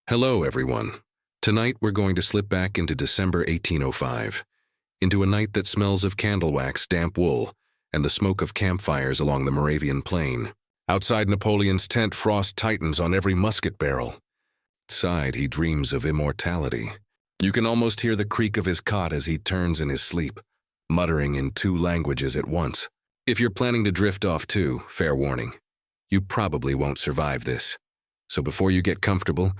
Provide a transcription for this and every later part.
Hello, everyone. Tonight we're going to slip back into December 1805, into a night that smells of candle wax, damp wool, and the smoke of campfires along the Moravian plain. Outside Napoleon's tent, frost tightens on every musket barrel. Inside, he dreams of immortality. You can almost hear the creak of his cot as he turns in his sleep, muttering in two languages at once. If you're planning to drift off too, fair warning, you probably won't survive this. So before you get comfortable,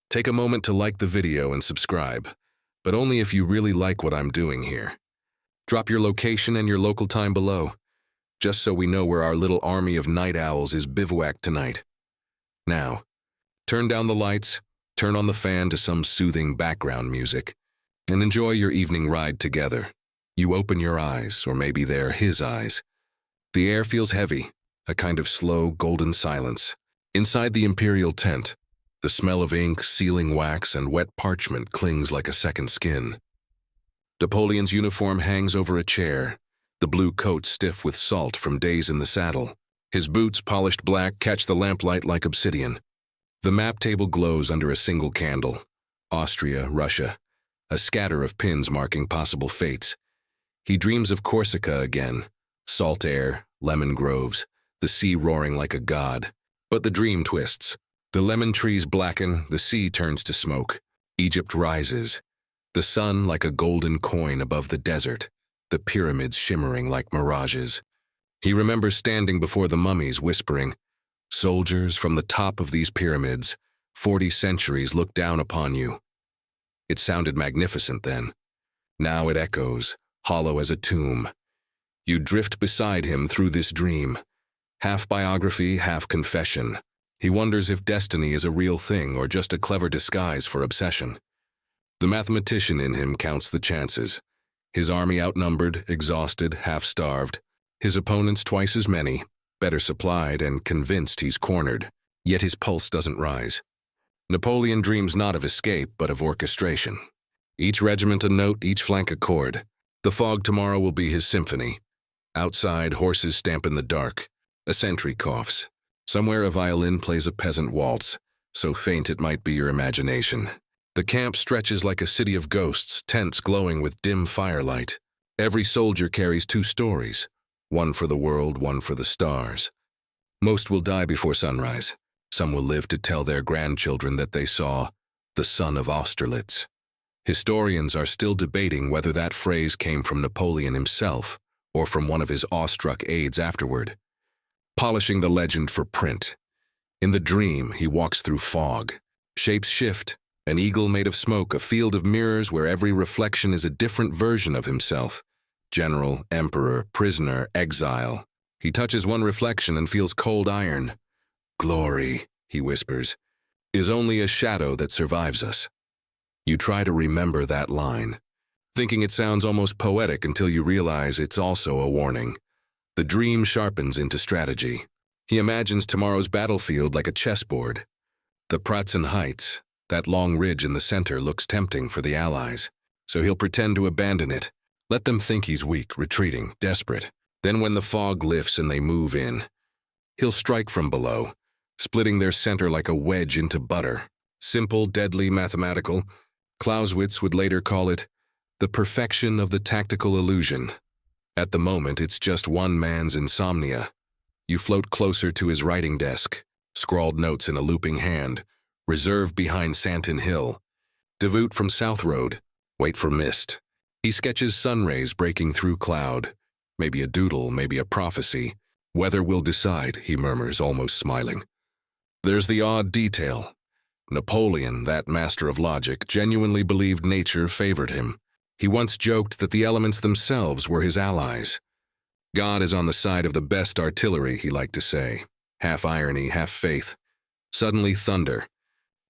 take a moment to like the video and subscribe, but only if you really like what I'm doing here. Drop your location and your local time below, just so we know where our little army of night owls is bivouacked tonight. Now, turn down the lights, turn on the fan to some soothing background music, and enjoy your evening ride together. You open your eyes, or maybe they're his eyes. The air feels heavy, a kind of slow, golden silence. Inside the imperial tent, the smell of ink, sealing wax, and wet parchment clings like a second skin. Napoleon's uniform hangs over a chair, the blue coat stiff with salt from days in the saddle. His boots, polished black, catch the lamplight like obsidian. The map table glows under a single candle. Austria, Russia, a scatter of pins marking possible fates. He dreams of Corsica again, salt air, lemon groves, the sea roaring like a god. But the dream twists. The lemon trees blacken, the sea turns to smoke. Egypt rises, the sun like a golden coin above the desert, the pyramids shimmering like mirages. He remembers standing before the mummies whispering, "Soldiers, from the top of these pyramids, 40 centuries look down upon you." It sounded magnificent then. Now it echoes, hollow as a tomb. You drift beside him through this dream, half biography, half confession. He wonders if destiny is a real thing or just a clever disguise for obsession. The mathematician in him counts the chances. His army outnumbered, exhausted, half-starved. His opponents twice as many, better supplied and convinced he's cornered. Yet his pulse doesn't rise. Napoleon dreams not of escape, but of orchestration. Each regiment a note, each flank a chord. The fog tomorrow will be his symphony. Outside, horses stamp in the dark. A sentry coughs. Somewhere a violin plays a peasant waltz, so faint it might be your imagination. The camp stretches like a city of ghosts, tents glowing with dim firelight. Every soldier carries two stories, one for the world, one for the stars. Most will die before sunrise. Some will live to tell their grandchildren that they saw the son of Austerlitz. Historians are still debating whether that phrase came from Napoleon himself or from one of his awestruck aides afterward, polishing the legend for print. In the dream, he walks through fog. Shapes shift, an eagle made of smoke, a field of mirrors where every reflection is a different version of himself. General, emperor, prisoner, exile. He touches one reflection and feels cold iron. "Glory," he whispers, "is only a shadow that survives us." You try to remember that line, thinking it sounds almost poetic until you realize it's also a warning. The dream sharpens into strategy. He imagines tomorrow's battlefield like a chessboard. The Pratzen Heights, that long ridge in the center, looks tempting for the Allies, so he'll pretend to abandon it. Let them think he's weak, retreating, desperate. Then when the fog lifts and they move in, he'll strike from below, splitting their center like a wedge into butter. Simple, deadly, mathematical. Clausewitz would later call it the perfection of the tactical illusion. At the moment, it's just one man's insomnia. You float closer to his writing desk, scrawled notes in a looping hand, reserve behind Santon Hill. Devoot from South Road, wait for mist. He sketches sun rays breaking through cloud. Maybe a doodle, maybe a prophecy. Weather will decide, he murmurs, almost smiling. There's the odd detail. Napoleon, that master of logic, genuinely believed nature favored him. He once joked that the elements themselves were his allies. God is on the side of the best artillery, he liked to say. Half irony, half faith. Suddenly thunder.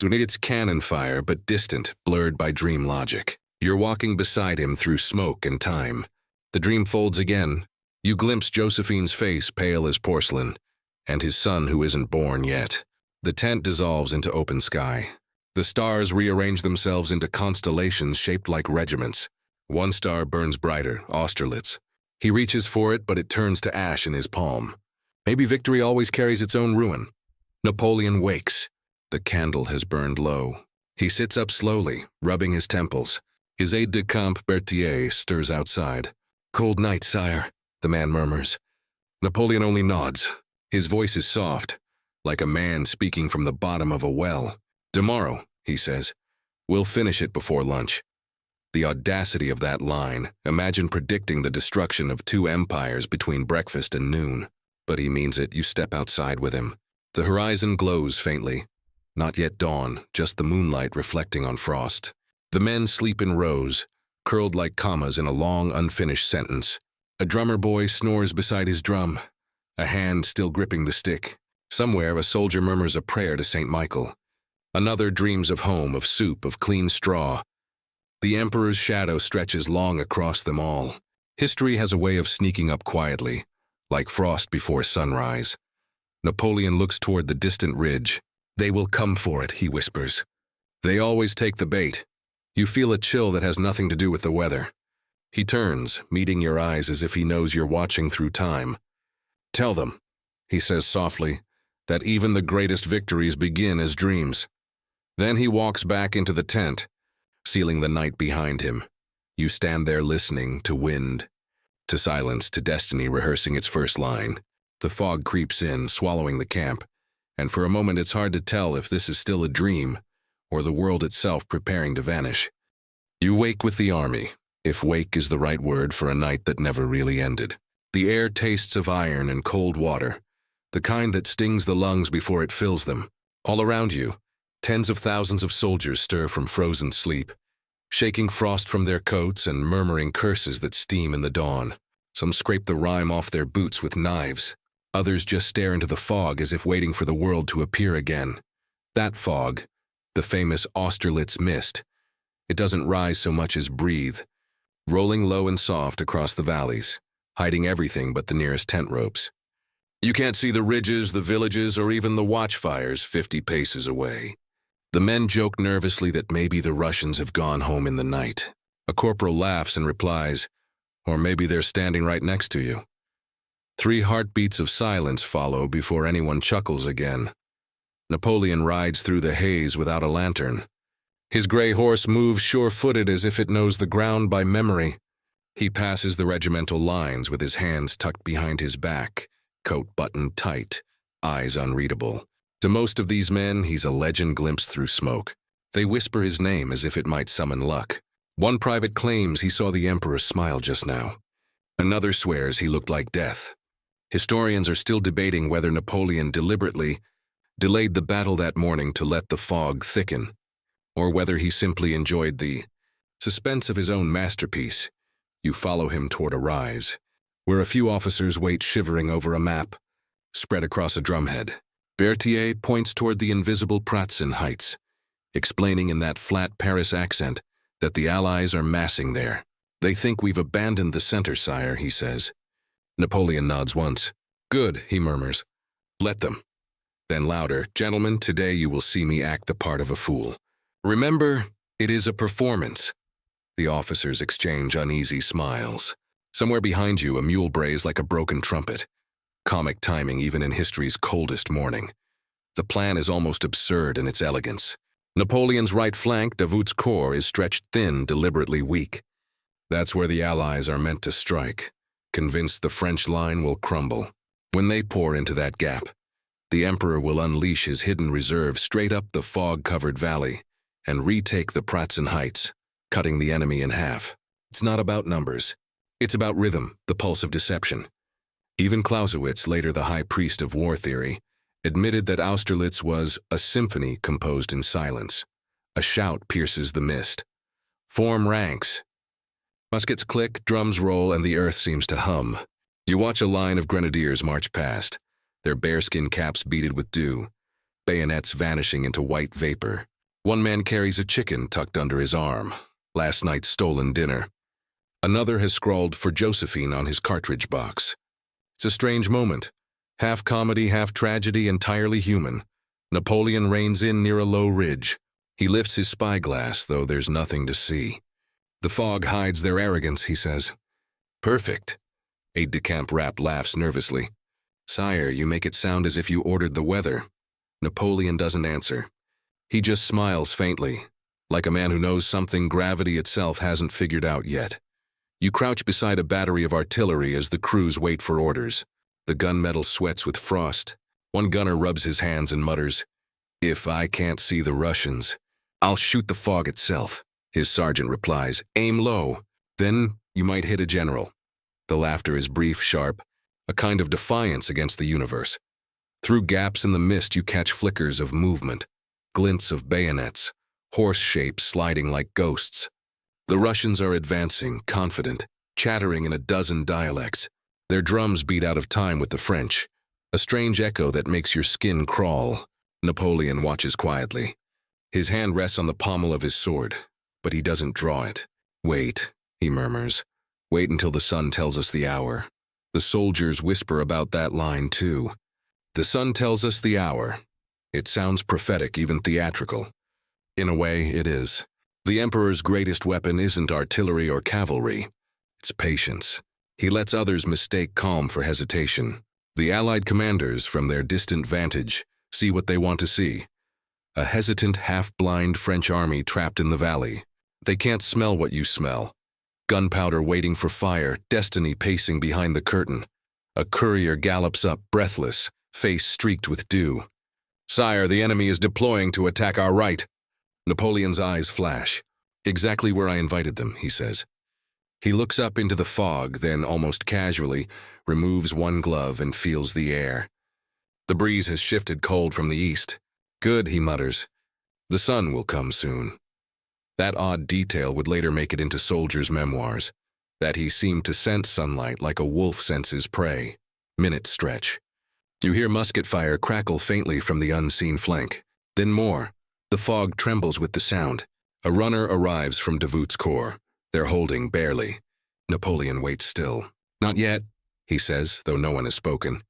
It's cannon fire, but distant, blurred by dream logic. You're walking beside him through smoke and time. The dream folds again. You glimpse Josephine's face, pale as porcelain, and his son who isn't born yet. The tent dissolves into open sky. The stars rearrange themselves into constellations shaped like regiments. One star burns brighter, Austerlitz. He reaches for it, but it turns to ash in his palm. Maybe victory always carries its own ruin. Napoleon wakes. The candle has burned low. He sits up slowly, rubbing his temples. His aide-de-camp Berthier stirs outside. "Cold night, sire," the man murmurs. Napoleon only nods. His voice is soft, like a man speaking from the bottom of a well. "Tomorrow," he says, "we'll finish it before lunch." The audacity of that line. Imagine predicting the destruction of two empires between breakfast and noon. But he means it. You step outside with him. The horizon glows faintly. Not yet dawn, just the moonlight reflecting on frost. The men sleep in rows, curled like commas in a long, unfinished sentence. A drummer boy snores beside his drum, a hand still gripping the stick. Somewhere, a soldier murmurs a prayer to St. Michael. Another dreams of home, of soup, of clean straw. The emperor's shadow stretches long across them all. History has a way of sneaking up quietly, like frost before sunrise. Napoleon looks toward the distant ridge. "They will come for it," he whispers. "They always take the bait." You feel a chill that has nothing to do with the weather. He turns, meeting your eyes as if he knows you're watching through time. "Tell them," he says softly, "that even the greatest victories begin as dreams." Then he walks back into the tent, sealing the night behind him. You stand there listening to wind, to silence, to destiny rehearsing its first line. The fog creeps in, swallowing the camp, and for a moment it's hard to tell if this is still a dream or the world itself preparing to vanish. You wake with the army, if wake is the right word for a night that never really ended. The air tastes of iron and cold water, the kind that stings the lungs before it fills them. All around you, tens of thousands of soldiers stir from frozen sleep, shaking frost from their coats and murmuring curses that steam in the dawn. Some scrape the rime off their boots with knives. Others just stare into the fog as if waiting for the world to appear again. That fog, the famous Austerlitz mist, it doesn't rise so much as breathe, rolling low and soft across the valleys, hiding everything but the nearest tent ropes. You can't see the ridges, the villages, or even the watchfires 50 paces away. The men joke nervously that maybe the Russians have gone home in the night. A corporal laughs and replies, "Or maybe they're standing right next to you." 3 heartbeats of silence follow before anyone chuckles again. Napoleon rides through the haze without a lantern. His gray horse moves sure-footed as if it knows the ground by memory. He passes the regimental lines with his hands tucked behind his back, coat buttoned tight, eyes unreadable. To most of these men, he's a legend glimpsed through smoke. They whisper his name as if it might summon luck. One private claims he saw the emperor smile just now. Another swears he looked like death. Historians are still debating whether Napoleon deliberately delayed the battle that morning to let the fog thicken, or whether he simply enjoyed the suspense of his own masterpiece. You follow him toward a rise, where a few officers wait shivering over a map, spread across a drumhead. Berthier points toward the invisible Pratzen heights, explaining in that flat Paris accent that the Allies are massing there. "They think we've abandoned the center, sire," he says. Napoleon nods once. "Good," he murmurs. "Let them." Then louder, "Gentlemen, today you will see me act the part of a fool. Remember, it is a performance." The officers exchange uneasy smiles. Somewhere behind you, a mule brays like a broken trumpet. Comic timing even in history's coldest morning. The plan is almost absurd in its elegance. Napoleon's right flank, Davout's corps, is stretched thin, deliberately weak. That's where the Allies are meant to strike, convinced the French line will crumble. When they pour into that gap, the Emperor will unleash his hidden reserve straight up the fog-covered valley and retake the Pratzen Heights, cutting the enemy in half. It's not about numbers. It's about rhythm, the pulse of deception. Even Clausewitz, later the high priest of war theory, admitted that Austerlitz was a symphony composed in silence. A shout pierces the mist. Form ranks. Muskets click, drums roll, and the earth seems to hum. You watch a line of grenadiers march past, their bearskin caps beaded with dew, bayonets vanishing into white vapor. One man carries a chicken tucked under his arm, last night's stolen dinner. Another has scrawled "For Josephine" on his cartridge box. It's a strange moment. Half comedy, half tragedy, entirely human. Napoleon reins in near a low ridge. He lifts his spyglass, though there's nothing to see. The fog hides their arrogance, he says. "Perfect." Aide-de-camp Rapp laughs nervously. "Sire, you make it sound as if you ordered the weather." Napoleon doesn't answer. He just smiles faintly, like a man who knows something gravity itself hasn't figured out yet. You crouch beside a battery of artillery as the crews wait for orders. The gunmetal sweats with frost. One gunner rubs his hands and mutters, "If I can't see the Russians, I'll shoot the fog itself." His sergeant replies, "Aim low. Then you might hit a general." The laughter is brief, sharp, a kind of defiance against the universe. Through gaps in the mist you catch flickers of movement, glints of bayonets, horse shapes sliding like ghosts. The Russians are advancing, confident, chattering in a dozen dialects. Their drums beat out of time with the French, a strange echo that makes your skin crawl. Napoleon watches quietly. His hand rests on the pommel of his sword, but he doesn't draw it. "Wait," he murmurs. "Wait until the sun tells us the hour." The soldiers whisper about that line too. The sun tells us the hour. It sounds prophetic, even theatrical. In a way, it is. The Emperor's greatest weapon isn't artillery or cavalry. It's patience. He lets others mistake calm for hesitation. The Allied commanders, from their distant vantage, see what they want to see. A hesitant, half-blind French army trapped in the valley. They can't smell what you smell. Gunpowder waiting for fire, destiny pacing behind the curtain. A courier gallops up, breathless, face streaked with dew. "Sire, the enemy is deploying to attack our right." Napoleon's eyes flash. "Exactly where I invited them," he says. He looks up into the fog, then, almost casually, removes one glove and feels the air. The breeze has shifted cold from the east. "Good," he mutters. "The sun will come soon." That odd detail would later make it into soldiers' memoirs, that he seemed to sense sunlight like a wolf senses prey. Minutes stretch. You hear musket fire crackle faintly from the unseen flank. Then more. The fog trembles with the sound. A runner arrives from Davout's corps. They're holding barely. Napoleon waits still. "Not yet," he says, though no one has spoken.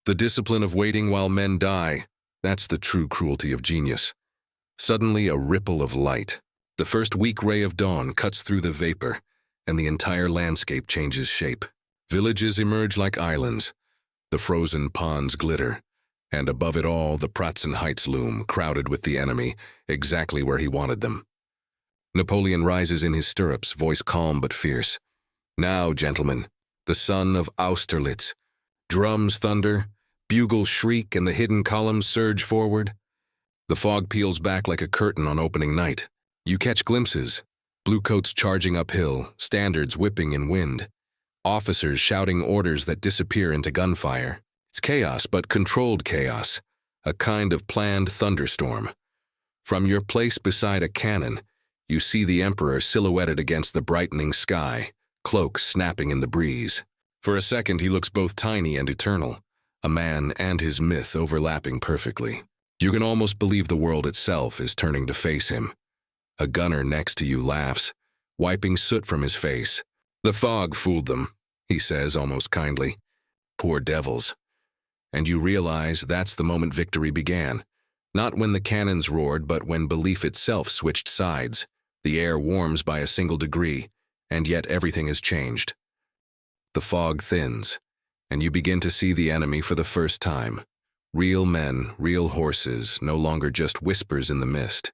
The discipline of waiting while men die, that's the true cruelty of genius. Suddenly a ripple of light. The first weak ray of dawn cuts through the vapor, and the entire landscape changes shape. Villages emerge like islands. The frozen ponds glitter, and above it all the Pratzen Heights loom, crowded with the enemy, exactly where he wanted them. Napoleon rises in his stirrups, voice calm but fierce. "Now, gentlemen, the son of Austerlitz." Drums thunder, bugles shriek, and the hidden columns surge forward. The fog peels back like a curtain on opening night. You catch glimpses, bluecoats charging uphill, standards whipping in wind, officers shouting orders that disappear into gunfire. It's chaos, but controlled chaos, a kind of planned thunderstorm. From your place beside a cannon, you see the Emperor silhouetted against the brightening sky, cloak snapping in the breeze. For a second he looks both tiny and eternal, a man and his myth overlapping perfectly. You can almost believe the world itself is turning to face him. A gunner next to you laughs, wiping soot from his face. "The fog fooled them," he says almost kindly. "Poor devils." And you realize that's the moment victory began. Not when the cannons roared, but when belief itself switched sides. The air warms by a single degree, and yet everything has changed. The fog thins, and you begin to see the enemy for the first time. Real men, real horses, no longer just whispers in the mist.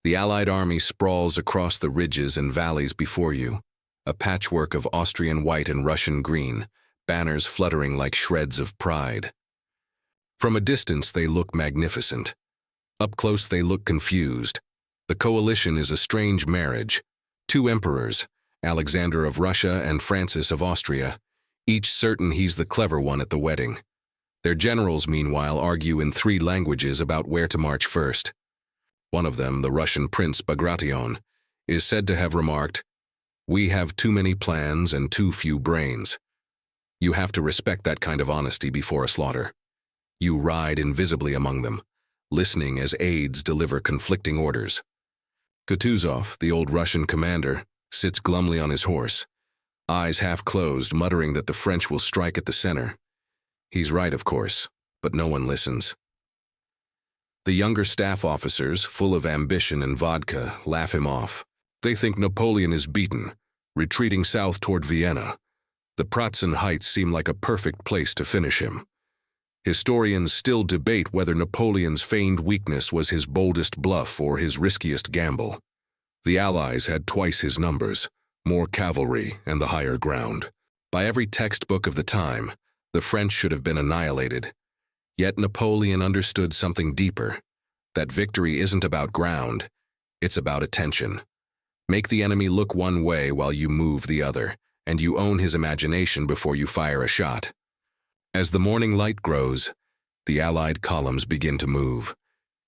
The Allied army sprawls across the ridges and valleys before you, a patchwork of Austrian white and Russian green, banners fluttering like shreds of pride. From a distance they look magnificent. Up close they look confused. The coalition is a strange marriage. Two emperors, Alexander of Russia and Francis of Austria, each certain he's the clever one at the wedding. Their generals, meanwhile, argue in three languages about where to march first. One of them, the Russian Prince Bagration, is said to have remarked, "We have too many plans and too few brains." You have to respect that kind of honesty before a slaughter. You ride invisibly among them, listening as aides deliver conflicting orders. Kutuzov, the old Russian commander, sits glumly on his horse, eyes half closed, muttering that the French will strike at the center. He's right, of course, but no one listens. The younger staff officers, full of ambition and vodka, laugh him off. They think Napoleon is beaten, retreating south toward Vienna. The Pratzen Heights seem like a perfect place to finish him. Historians still debate whether Napoleon's feigned weakness was his boldest bluff or his riskiest gamble. The Allies had twice his numbers, more cavalry, and the higher ground. By every textbook of the time, the French should have been annihilated. Yet Napoleon understood something deeper, that victory isn't about ground, it's about attention. Make the enemy look one way while you move the other, and you own his imagination before you fire a shot. As the morning light grows, the Allied columns begin to move.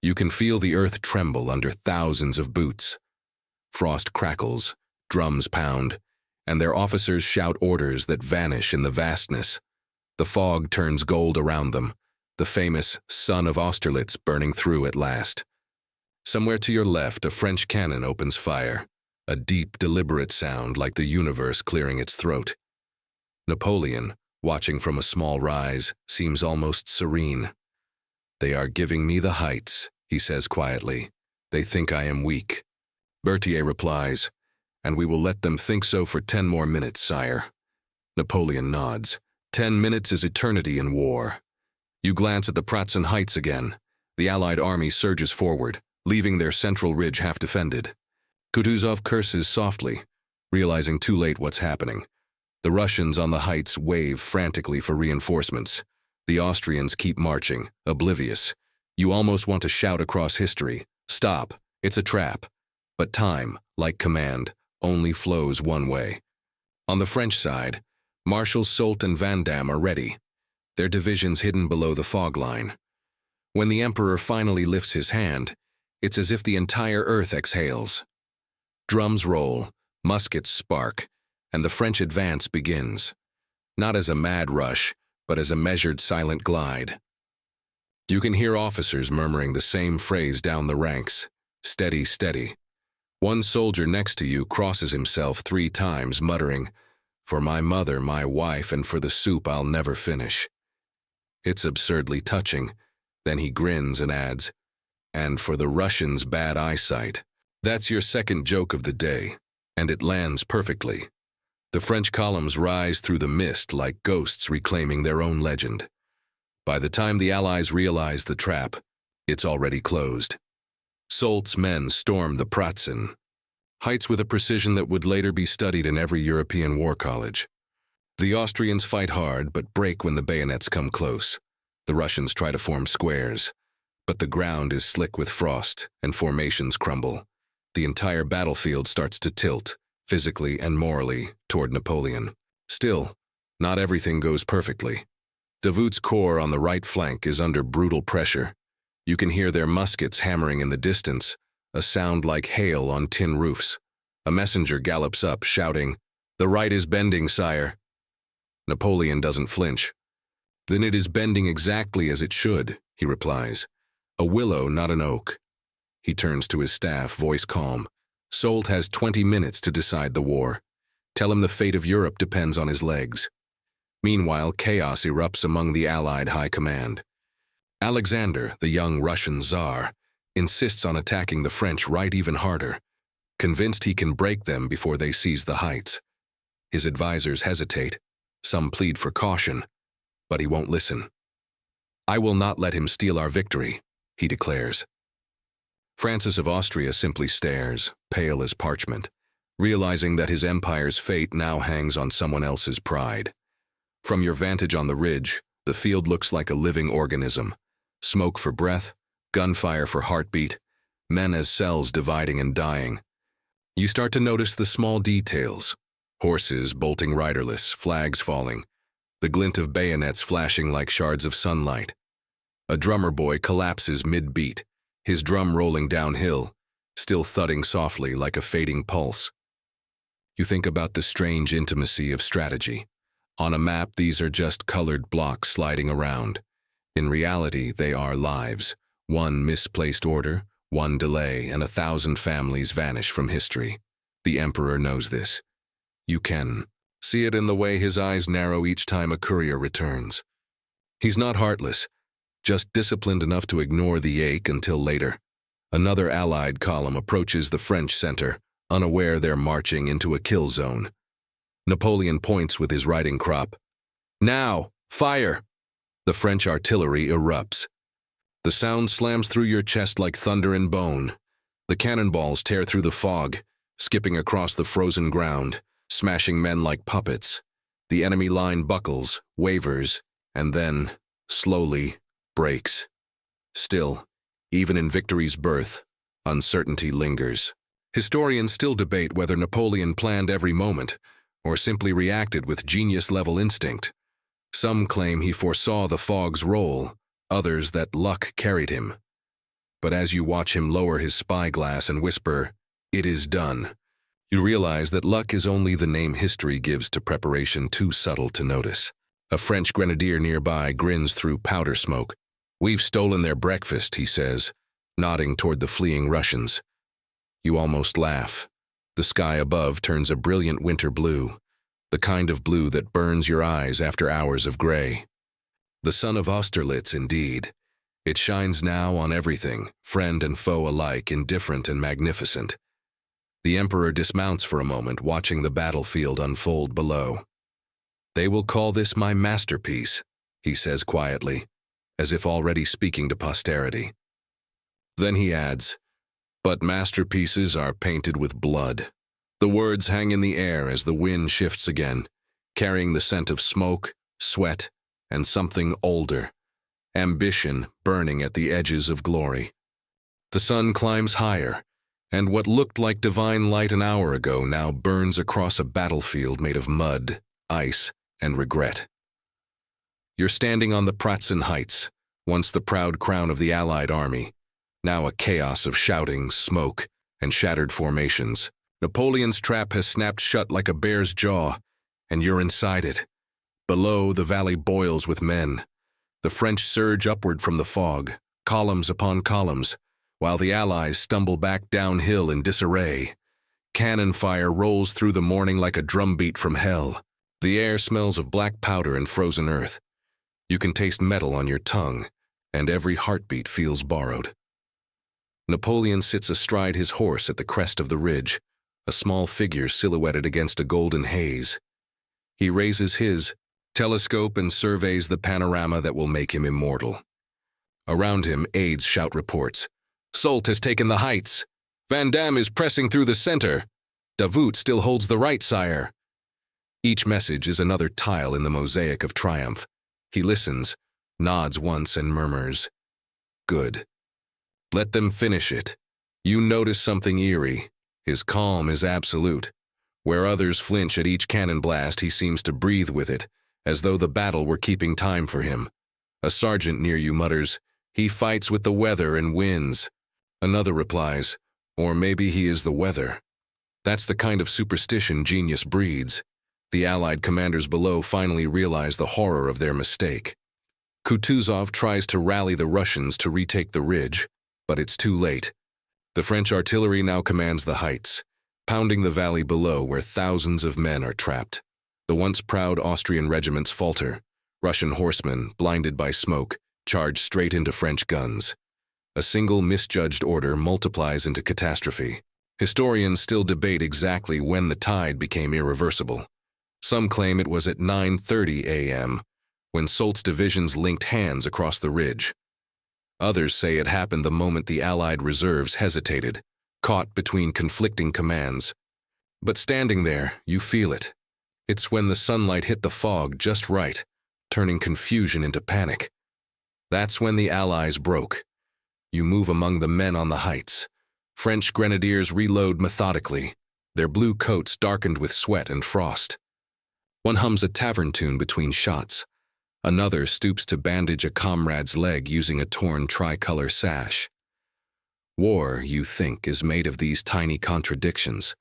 You can feel the earth tremble under thousands of boots. Frost crackles, drums pound, and their officers shout orders that vanish in the vastness. The fog turns gold around them, the famous sun of Austerlitz burning through at last. Somewhere to your left, a French cannon opens fire, a deep, deliberate sound like the universe clearing its throat. Napoleon, watching from a small rise, seems almost serene. "They are giving me the heights," he says quietly. "They think I am weak." Berthier replies, "And we will let them think so for 10 more minutes, sire." Napoleon nods. 10 minutes is eternity in war. You glance at the Pratzen Heights again. The Allied army surges forward, leaving their central ridge half defended. Kutuzov curses softly, realizing too late what's happening. The Russians on the heights wave frantically for reinforcements. The Austrians keep marching, oblivious. You almost want to shout across history, "Stop, it's a trap." But time, like command, only flows one way. On the French side, Marshals Soult and Vandamme are ready, their divisions hidden below the fog line. When the Emperor finally lifts his hand, it's as if the entire earth exhales. Drums roll, muskets spark, and the French advance begins. Not as a mad rush, but as a measured silent glide. You can hear officers murmuring the same phrase down the ranks, "Steady, steady." One soldier next to you crosses himself 3 times, muttering, "For my mother, my wife, and for the soup I'll never finish." It's absurdly touching. Then he grins and adds, "And for the Russians' bad eyesight." That's your second joke of the day, and it lands perfectly. The French columns rise through the mist like ghosts reclaiming their own legend. By the time the Allies realize the trap, it's already closed. Soult's men storm the Pratzen Heights with a precision that would later be studied in every European war college. The Austrians fight hard but break when the bayonets come close. The Russians try to form squares, but the ground is slick with frost and formations crumble. The entire battlefield starts to tilt, physically and morally, toward Napoleon. Still, not everything goes perfectly. Davout's corps on the right flank is under brutal pressure. You can hear their muskets hammering in the distance, a sound like hail on tin roofs. A messenger gallops up, shouting, "The right is bending, sire." Napoleon doesn't flinch. "Then it is bending exactly as it should," he replies. "A willow, not an oak." He turns to his staff, voice calm. "Soult has 20 minutes to decide the war. Tell him the fate of Europe depends on his legs." Meanwhile, chaos erupts among the Allied high command. Alexander, the young Russian Tsar, insists on attacking the French right even harder, convinced he can break them before they seize the heights. His advisors hesitate. Some plead for caution, but he won't listen. "I will not let him steal our victory," he declares. Francis of Austria simply stares, pale as parchment, realizing that his empire's fate now hangs on someone else's pride. From your vantage on the ridge, the field looks like a living organism. Smoke for breath, gunfire for heartbeat, men as cells dividing and dying. You start to notice the small details: horses bolting riderless, flags falling, the glint of bayonets flashing like shards of sunlight. A drummer boy collapses mid-beat, his drum rolling downhill, still thudding softly like a fading pulse. You think about the strange intimacy of strategy. On a map, these are just colored blocks sliding around. In reality, they are lives. One misplaced order, one delay, and 1,000 families vanish from history. The Emperor knows this. You can see it in the way his eyes narrow each time a courier returns. He's not heartless, just disciplined enough to ignore the ache until later. Another Allied column approaches the French center, unaware they're marching into a kill zone. Napoleon points with his riding crop. "Now, fire!" The French artillery erupts. The sound slams through your chest like thunder and bone. The cannonballs tear through the fog, skipping across the frozen ground, smashing men like puppets. The enemy line buckles, wavers, and then, slowly, breaks. Still, even in victory's birth, uncertainty lingers. Historians still debate whether Napoleon planned every moment, or simply reacted with genius-level instinct. Some claim he foresaw the fog's role, others that luck carried him. But as you watch him lower his spyglass and whisper, "It is done," you realize that luck is only the name history gives to preparation too subtle to notice. A French grenadier nearby grins through powder smoke. "We've stolen their breakfast," he says, nodding toward the fleeing Russians. You almost laugh. The sky above turns a brilliant winter blue, the kind of blue that burns your eyes after hours of gray. The sun of Austerlitz, indeed. It shines now on everything, friend and foe alike, indifferent and magnificent. The emperor dismounts for a moment, watching the battlefield unfold below. "They will call this my masterpiece," he says quietly, as if already speaking to posterity. Then he adds, "But masterpieces are painted with blood." The words hang in the air as the wind shifts again, carrying the scent of smoke, sweat, and something older, ambition burning at the edges of glory. The sun climbs higher, and what looked like divine light an hour ago now burns across a battlefield made of mud, ice, and regret. You're standing on the Pratzen Heights, once the proud crown of the Allied army, now a chaos of shouting, smoke, and shattered formations. Napoleon's trap has snapped shut like a bear's jaw, and you're inside it. Below, the valley boils with men. The French surge upward from the fog, columns upon columns, while the Allies stumble back downhill in disarray. Cannon fire rolls through the morning like a drumbeat from hell. The air smells of black powder and frozen earth. You can taste metal on your tongue, and every heartbeat feels borrowed. Napoleon sits astride his horse at the crest of the ridge, a small figure silhouetted against a golden haze. He raises his telescope and surveys the panorama that will make him immortal. Around him, aides shout reports. "Soult has taken the heights. Van Damme is pressing through the center. Davout still holds the right, sire." Each message is another tile in the mosaic of triumph. He listens, nods once, and murmurs, "Good. Let them finish it." You notice something eerie. His calm is absolute. Where others flinch at each cannon blast, he seems to breathe with it, as though the battle were keeping time for him. A sergeant near you mutters, "He fights with the weather and wins." Another replies, "Or maybe he is the weather." That's the kind of superstition genius breeds. The Allied commanders below finally realize the horror of their mistake. Kutuzov tries to rally the Russians to retake the ridge, but it's too late. The French artillery now commands the heights, pounding the valley below where thousands of men are trapped. The once proud Austrian regiments falter. Russian horsemen, blinded by smoke, charge straight into French guns. A single misjudged order multiplies into catastrophe. Historians still debate exactly when the tide became irreversible. Some claim it was at 9:30 a.m., when Soult's divisions linked hands across the ridge. Others say it happened the moment the Allied reserves hesitated, caught between conflicting commands. But standing there, you feel it. It's when the sunlight hit the fog just right, turning confusion into panic. That's when the Allies broke. You move among the men on the heights. French grenadiers reload methodically, their blue coats darkened with sweat and frost. One hums a tavern tune between shots. Another stoops to bandage a comrade's leg using a torn tricolor sash. War, you think, is made of these tiny contradictions: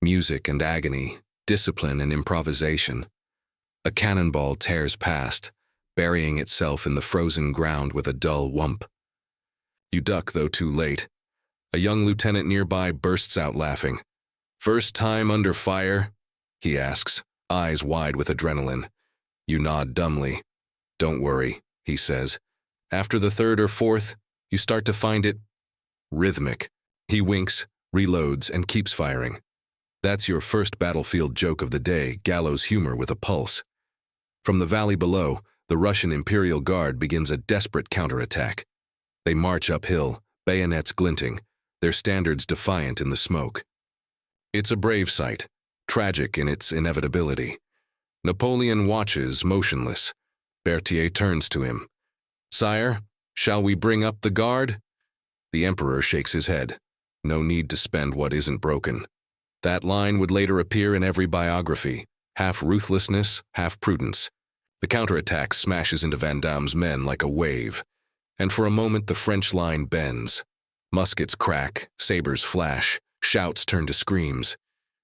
music and agony, discipline and improvisation. A cannonball tears past, burying itself in the frozen ground with a dull whump. You duck, though too late. A young lieutenant nearby bursts out laughing. "First time under fire?" he asks, eyes wide with adrenaline. You nod dumbly. "Don't worry," he says. "After the third or fourth, you start to find it rhythmic." He winks, reloads, and keeps firing. That's your first battlefield joke of the day, gallows humor with a pulse. From the valley below, the Russian Imperial Guard begins a desperate counterattack. They march uphill, bayonets glinting, their standards defiant in the smoke. It's a brave sight, tragic in its inevitability. Napoleon watches, motionless. Berthier turns to him. "Sire, shall we bring up the guard?" The Emperor shakes his head. No need to spend what isn't broken. That line would later appear in every biography, half ruthlessness, half prudence. The counterattack smashes into Vandam's men like a wave, and for a moment the French line bends. Muskets crack, sabers flash, shouts turn to screams.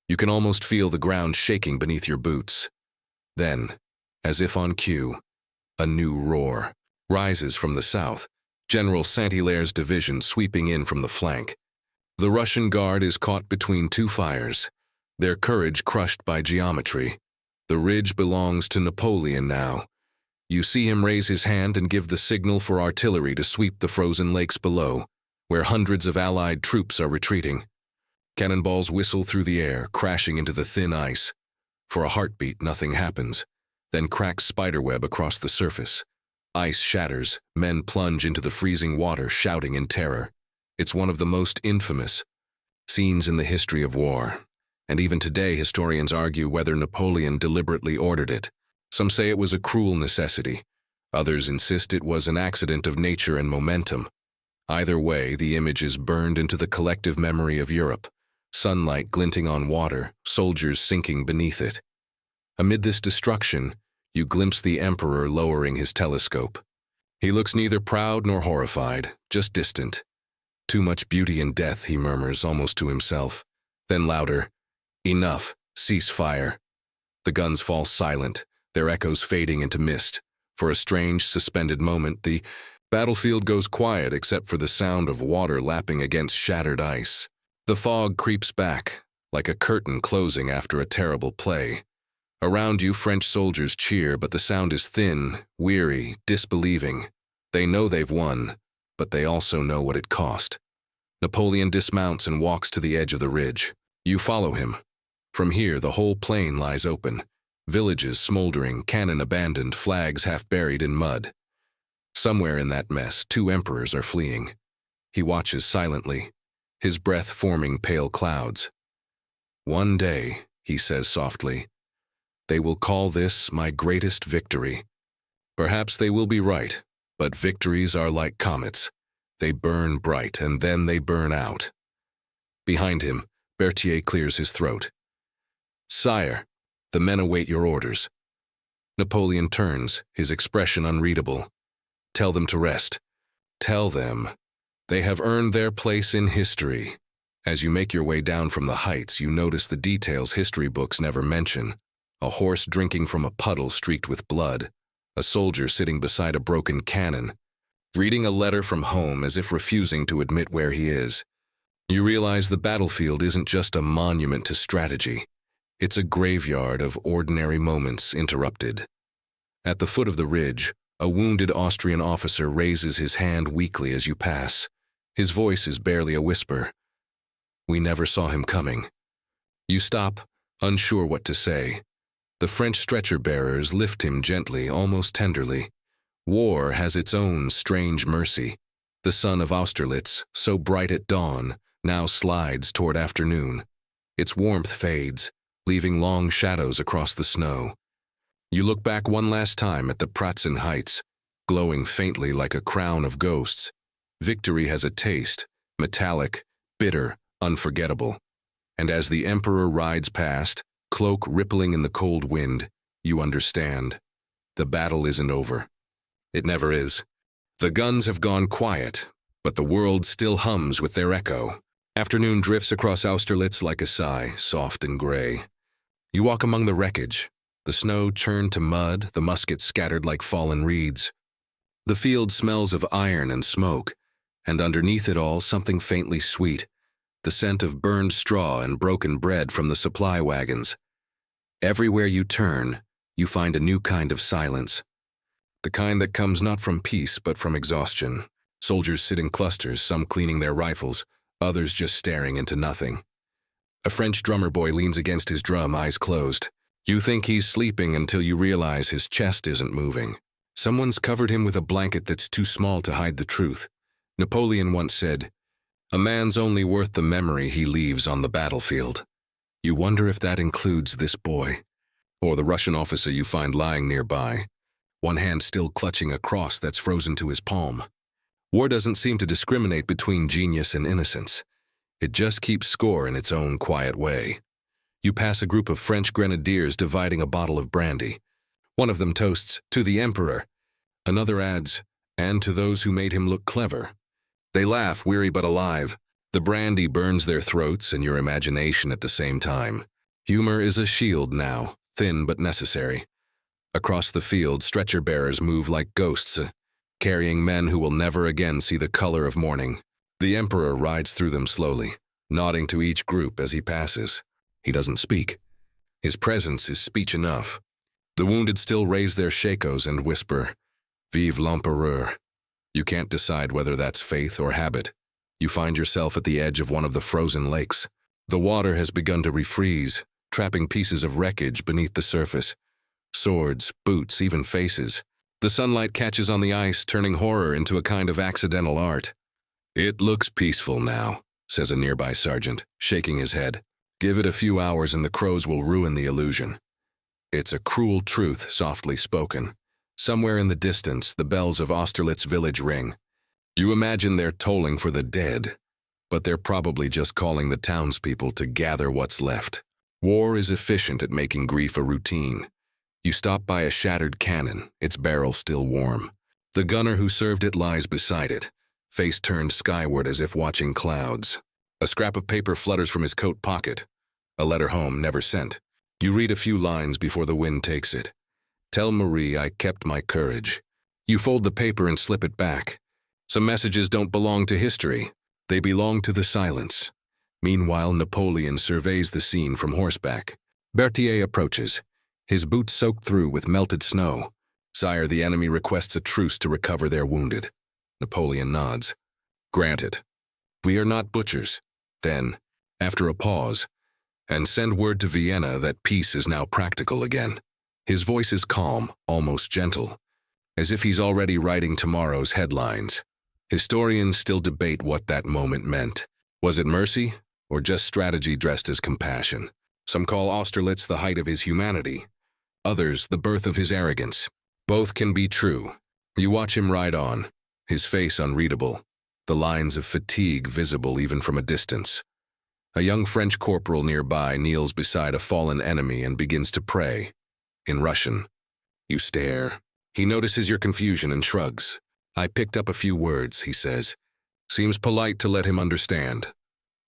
You can almost feel the ground shaking beneath your boots. Then, as if on cue, a new roar rises from the south, General Saint-Hilaire's division sweeping in from the flank. The Russian Guard is caught between two fires, their courage crushed by geometry. The ridge belongs to Napoleon now. You see him raise his hand and give the signal for artillery to sweep the frozen lakes below, where hundreds of Allied troops are retreating. Cannonballs whistle through the air, crashing into the thin ice. For a heartbeat, nothing happens, then cracks spiderweb across the surface. Ice shatters, men plunge into the freezing water, shouting in terror. It's one of the most infamous scenes in the history of war, and even today historians argue whether Napoleon deliberately ordered it. Some say it was a cruel necessity. Others insist it was an accident of nature and momentum. Either way, the image is burned into the collective memory of Europe. Sunlight glinting on water, soldiers sinking beneath it. Amid this destruction, you glimpse the Emperor lowering his telescope. He looks neither proud nor horrified, just distant. "Too much beauty in death," he murmurs, almost to himself. Then louder, "Enough, cease fire." The guns fall silent, their echoes fading into mist. For a strange, suspended moment, the battlefield goes quiet except for the sound of water lapping against shattered ice. The fog creeps back, like a curtain closing after a terrible play. Around you, French soldiers cheer, but the sound is thin, weary, disbelieving. They know they've won, but they also know what it cost. Napoleon dismounts and walks to the edge of the ridge. You follow him. From here, the whole plain lies open. Villages smoldering, cannon abandoned, flags half buried in mud. Somewhere in that mess, two emperors are fleeing. He watches silently, his breath forming pale clouds. "One day," he says softly, "they will call this my greatest victory." Perhaps they will be right, but victories are like comets. They burn bright and then they burn out. Behind him, Berthier clears his throat. "Sire, the men await your orders." Napoleon turns, his expression unreadable. "Tell them to rest. Tell them they have earned their place in history." As you make your way down from the heights, you notice the details history books never mention. A horse drinking from a puddle streaked with blood, a soldier sitting beside a broken cannon, reading a letter from home as if refusing to admit where he is. You realize the battlefield isn't just a monument to strategy. It's a graveyard of ordinary moments interrupted. At the foot of the ridge, a wounded Austrian officer raises his hand weakly as you pass. His voice is barely a whisper. "We never saw him coming." You stop, unsure what to say. The French stretcher-bearers lift him gently, almost tenderly. War has its own strange mercy. The sun of Austerlitz, so bright at dawn, now slides toward afternoon. Its warmth fades, leaving long shadows across the snow. You look back one last time at the Pratzen Heights, glowing faintly like a crown of ghosts. Victory has a taste, metallic, bitter, unforgettable. And as the Emperor rides past, cloak rippling in the cold wind, you understand. The battle isn't over. It never is. The guns have gone quiet, but the world still hums with their echo. Afternoon drifts across Austerlitz like a sigh, soft and gray. You walk among the wreckage, the snow churned to mud, the muskets scattered like fallen reeds. The field smells of iron and smoke, and underneath it all something faintly sweet, the scent of burned straw and broken bread from the supply wagons. Everywhere you turn, you find a new kind of silence. The kind that comes not from peace but from exhaustion. Soldiers sit in clusters, some cleaning their rifles, others just staring into nothing. A French drummer boy leans against his drum, eyes closed. You think he's sleeping until you realize his chest isn't moving. Someone's covered him with a blanket that's too small to hide the truth. Napoleon once said, "A man's only worth the memory he leaves on the battlefield." You wonder if that includes this boy, or the Russian officer you find lying nearby, one hand still clutching a cross that's frozen to his palm. War doesn't seem to discriminate between genius and innocence. It just keeps score in its own quiet way. You pass a group of French grenadiers dividing a bottle of brandy. One of them toasts, "To the Emperor." Another adds, "And to those who made him look clever." They laugh, weary but alive. The brandy burns their throats and your imagination at the same time. Humor is a shield now, thin but necessary. Across the field, stretcher-bearers move like ghosts, carrying men who will never again see the color of morning. The Emperor rides through them slowly, nodding to each group as he passes. He doesn't speak. His presence is speech enough. The wounded still raise their shakos and whisper, "Vive l'Empereur." You can't decide whether that's faith or habit. You find yourself at the edge of one of the frozen lakes. The water has begun to refreeze, trapping pieces of wreckage beneath the surface. Swords, boots, even faces. The sunlight catches on the ice, turning horror into a kind of accidental art. "It looks peaceful now," says a nearby sergeant, shaking his head. "Give it a few hours and the crows will ruin the illusion." It's a cruel truth, softly spoken. Somewhere in the distance, the bells of Austerlitz village ring. You imagine they're tolling for the dead, but they're probably just calling the townspeople to gather what's left. War is efficient at making grief a routine. You stop by a shattered cannon, its barrel still warm. The gunner who served it lies beside it, face turned skyward as if watching clouds. A scrap of paper flutters from his coat pocket. A letter home, never sent. You read a few lines before the wind takes it. "Tell Marie I kept my courage." You fold the paper and slip it back. Some messages don't belong to history. They belong to the silence. Meanwhile, Napoleon surveys the scene from horseback. Berthier approaches, his boots soaked through with melted snow. "Sire, the enemy requests a truce to recover their wounded." Napoleon nods. "Granted. We are not butchers." Then, after a pause, "And send word to Vienna that peace is now practical again." His voice is calm, almost gentle, as if he's already writing tomorrow's headlines. Historians still debate what that moment meant. Was it mercy, or just strategy dressed as compassion? Some call Austerlitz the height of his humanity, others the birth of his arrogance. Both can be true. You watch him ride on, his face unreadable, the lines of fatigue visible even from a distance. A young French corporal nearby kneels beside a fallen enemy and begins to pray. In Russian. You stare. He notices your confusion and shrugs. "I picked up a few words," he says. Seems polite to let him understand.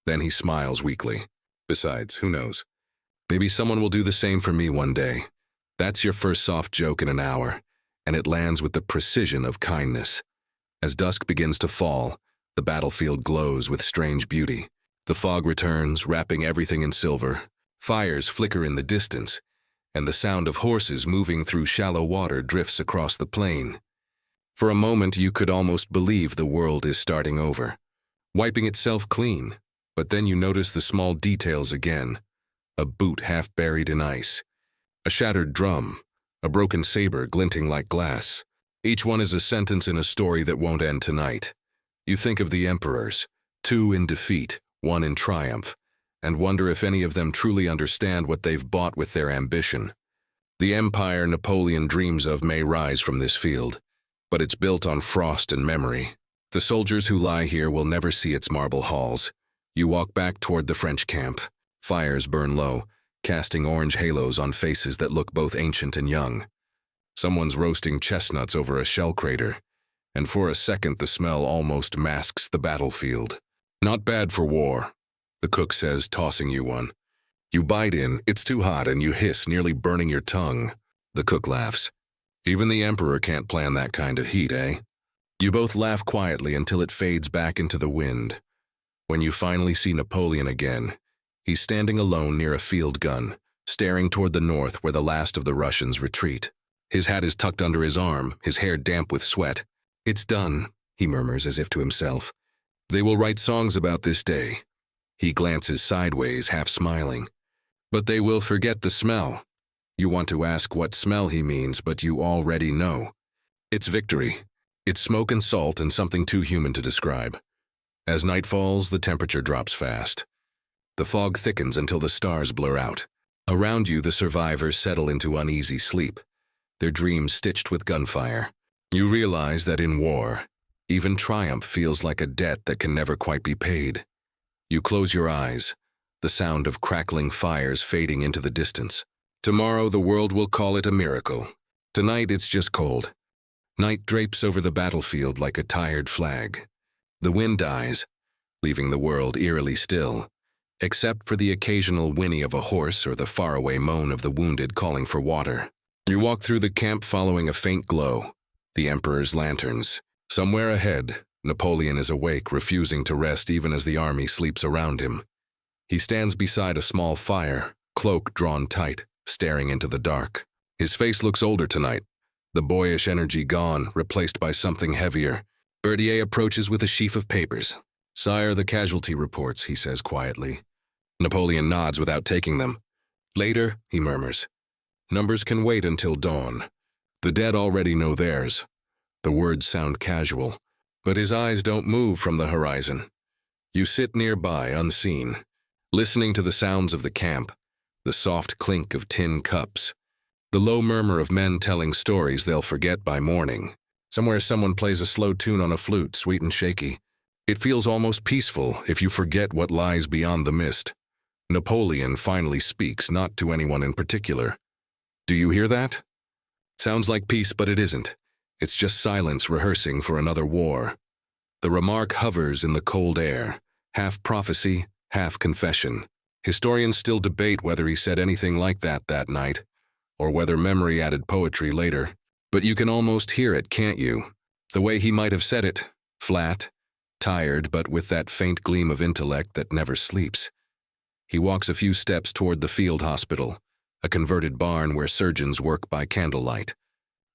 Then he smiles weakly. "Besides, who knows? Maybe someone will do the same for me one day." That's your first soft joke in an hour, and it lands with the precision of kindness. As dusk begins to fall, the battlefield glows with strange beauty. The fog returns, wrapping everything in silver. Fires flicker in the distance, and the sound of horses moving through shallow water drifts across the plain. For a moment, you could almost believe the world is starting over, wiping itself clean. But then you notice the small details again. A boot half buried in ice, a shattered drum, a broken saber glinting like glass. Each one is a sentence in a story that won't end tonight. You think of the emperors, 2 in defeat, 1 in triumph, and wonder if any of them truly understand what they've bought with their ambition. The empire Napoleon dreams of may rise from this field, but it's built on frost and memory. The soldiers who lie here will never see its marble halls. You walk back toward the French camp. Fires burn low, casting orange halos on faces that look both ancient and young. Someone's roasting chestnuts over a shell crater, and for a second the smell almost masks the battlefield. "Not bad for war," the cook says, tossing you one. You bite in, it's too hot, and you hiss, nearly burning your tongue. The cook laughs. "Even the emperor can't plan that kind of heat, eh?" You both laugh quietly until it fades back into the wind. When you finally see Napoleon again, he's standing alone near a field gun, staring toward the north where the last of the Russians retreat. His hat is tucked under his arm, his hair damp with sweat. "It's done," he murmurs as if to himself. "They will write songs about this day." He glances sideways, half smiling. "But they will forget the smell." You want to ask what smell he means, but you already know. It's victory. It's smoke and salt and something too human to describe. As night falls, the temperature drops fast. The fog thickens until the stars blur out. Around you, the survivors settle into uneasy sleep, their dreams stitched with gunfire. You realize that in war, even triumph feels like a debt that can never quite be paid. You close your eyes, the sound of crackling fires fading into the distance. Tomorrow, the world will call it a miracle. Tonight, it's just cold. Night drapes over the battlefield like a tired flag. The wind dies, leaving the world eerily still, except for the occasional whinny of a horse or the faraway moan of the wounded calling for water. You walk through the camp following a faint glow, the Emperor's lanterns. Somewhere ahead, Napoleon is awake, refusing to rest even as the army sleeps around him. He stands beside a small fire, cloak drawn tight, staring into the dark. His face looks older tonight, the boyish energy gone, replaced by something heavier. Berthier approaches with a sheaf of papers. "Sire, the casualty reports," he says quietly. Napoleon nods without taking them. "Later," he murmurs. "Numbers can wait until dawn. The dead already know theirs." The words sound casual, but his eyes don't move from the horizon. You sit nearby, unseen, listening to the sounds of the camp, the soft clink of tin cups, the low murmur of men telling stories they'll forget by morning. Somewhere someone plays a slow tune on a flute, sweet and shaky. It feels almost peaceful if you forget what lies beyond the mist. Napoleon finally speaks, not to anyone in particular. "Do you hear that?" Sounds like peace, but it isn't. It's just silence rehearsing for another war. The remark hovers in the cold air, half prophecy, half confession. Historians still debate whether he said anything like that night, or whether memory added poetry later. But you can almost hear it, can't you? The way he might have said it, flat, tired, but with that faint gleam of intellect that never sleeps. He walks a few steps toward the field hospital, a converted barn where surgeons work by candlelight.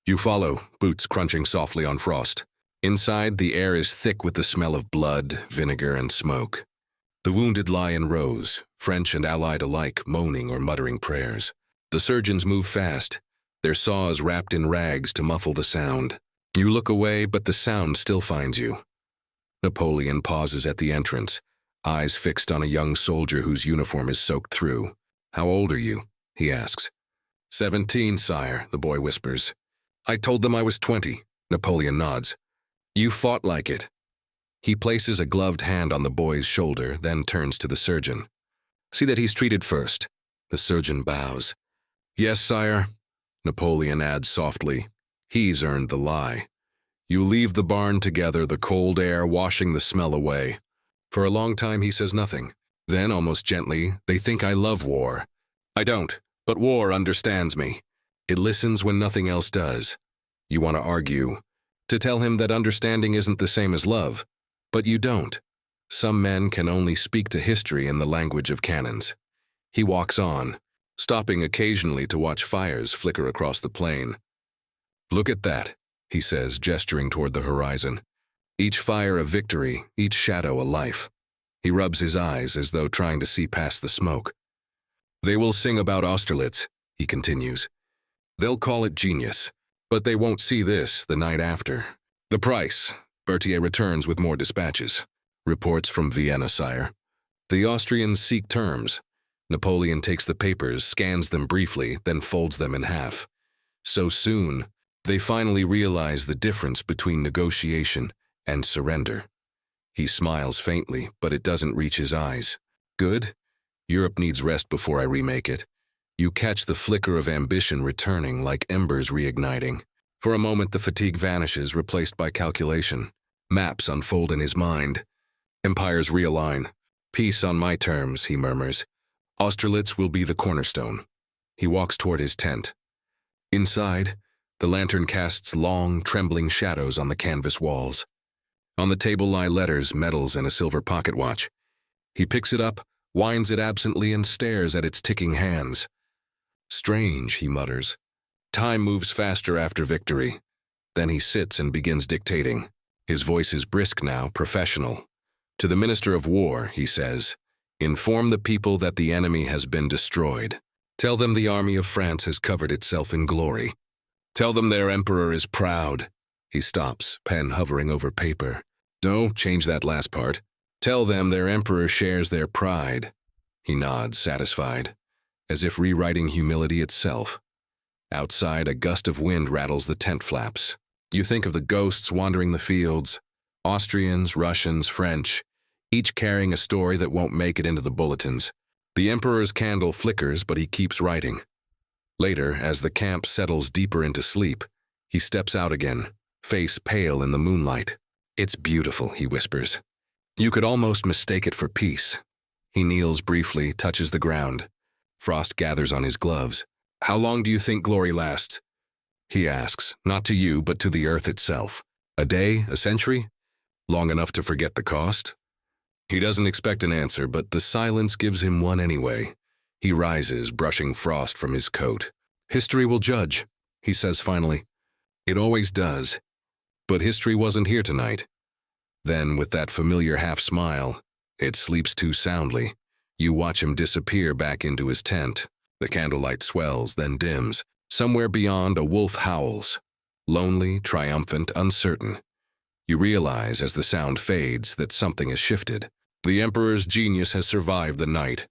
You follow, boots crunching softly on frost. Inside, the air is thick with the smell of blood, vinegar, and smoke. The wounded lie in rows, French and Allied alike, moaning or muttering prayers. The surgeons move fast, their saws wrapped in rags to muffle the sound. You look away, but the sound still finds you. Napoleon pauses at the entrance, eyes fixed on a young soldier whose uniform is soaked through. "How old are you?" he asks. 17, sire," the boy whispers. "I told them I was 20, Napoleon nods. "You fought like it." He places a gloved hand on the boy's shoulder, then turns to the surgeon. "See that he's treated first." The surgeon bows. "Yes, sire," Napoleon adds softly. "He's earned the lie." You leave the barn together, the cold air washing the smell away. For a long time he says nothing. Then, almost gently, "They think I love war. I don't, but war understands me. It listens when nothing else does." You want to argue, to tell him that understanding isn't the same as love. But you don't. Some men can only speak to history in the language of cannons. He walks on, stopping occasionally to watch fires flicker across the plain. "Look at that," he says, gesturing toward the horizon. "Each fire a victory, each shadow a life." He rubs his eyes as though trying to see past the smoke. "They will sing about Austerlitz," he continues. "They'll call it genius, but they won't see this the night after. The price." Berthier returns with more dispatches. "Reports from Vienna, sire." The Austrians seek terms. Napoleon takes the papers, scans them briefly, then folds them in half. So soon, they finally realize the difference between negotiation and surrender. He smiles faintly, but it doesn't reach his eyes. "Good? Europe needs rest before I remake it." You catch the flicker of ambition returning, like embers reigniting. For a moment, the fatigue vanishes, replaced by calculation. Maps unfold in his mind. Empires realign. "Peace on my terms," he murmurs. "Austerlitz will be the cornerstone." He walks toward his tent. Inside, the lantern casts long, trembling shadows on the canvas walls. On the table lie letters, medals, and a silver pocket watch. He picks it up, winds it absently, and stares at its ticking hands. "Strange," he mutters. Time moves faster after victory. Then he sits and begins dictating. His voice is brisk now, professional. "To the Minister of War," he says, "inform the people that the enemy has been destroyed. Tell them the army of France has covered itself in glory. Tell them their emperor is proud. He stops, pen hovering over paper. No, change that last part. Tell them their emperor shares their pride. He nods, satisfied, as if rewriting humility itself. Outside, a gust of wind rattles the tent flaps. You think of the ghosts wandering the fields, Austrians, Russians, French, each carrying a story that won't make it into the bulletins. The emperor's candle flickers, but he keeps writing. Later, as the camp settles deeper into sleep, he steps out again, face pale in the moonlight. It's beautiful, he whispers. You could almost mistake it for peace. He kneels briefly, touches the ground. Frost gathers on his gloves. How long do you think glory lasts? He asks, not to you, but to the earth itself. A day, a century? Long enough to forget the cost? He doesn't expect an answer, but the silence gives him one anyway. He rises, brushing frost from his coat. History will judge, he says finally. It always does. But history wasn't here tonight. Then, with that familiar half-smile, it sleeps too soundly. You watch him disappear back into his tent. The candlelight swells, then dims. Somewhere beyond, a wolf howls. Lonely, triumphant, uncertain. You realize, as the sound fades, that something has shifted. The emperor's genius has survived the night.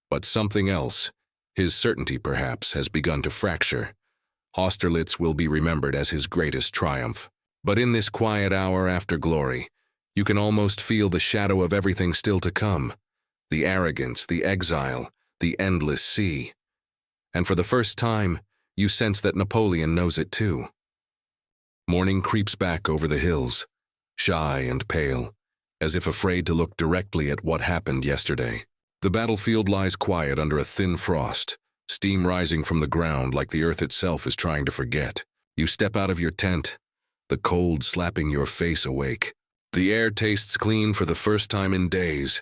But something else, his certainty perhaps, has begun to fracture. Austerlitz will be remembered as his greatest triumph. But in this quiet hour after glory, you can almost feel the shadow of everything still to come. The arrogance, the exile, the endless sea. And for the first time, you sense that Napoleon knows it too. Morning creeps back over the hills, shy and pale, as if afraid to look directly at what happened yesterday. The battlefield lies quiet under a thin frost, steam rising from the ground like the earth itself is trying to forget. You step out of your tent, the cold slapping your face awake. The air tastes clean for the first time in days.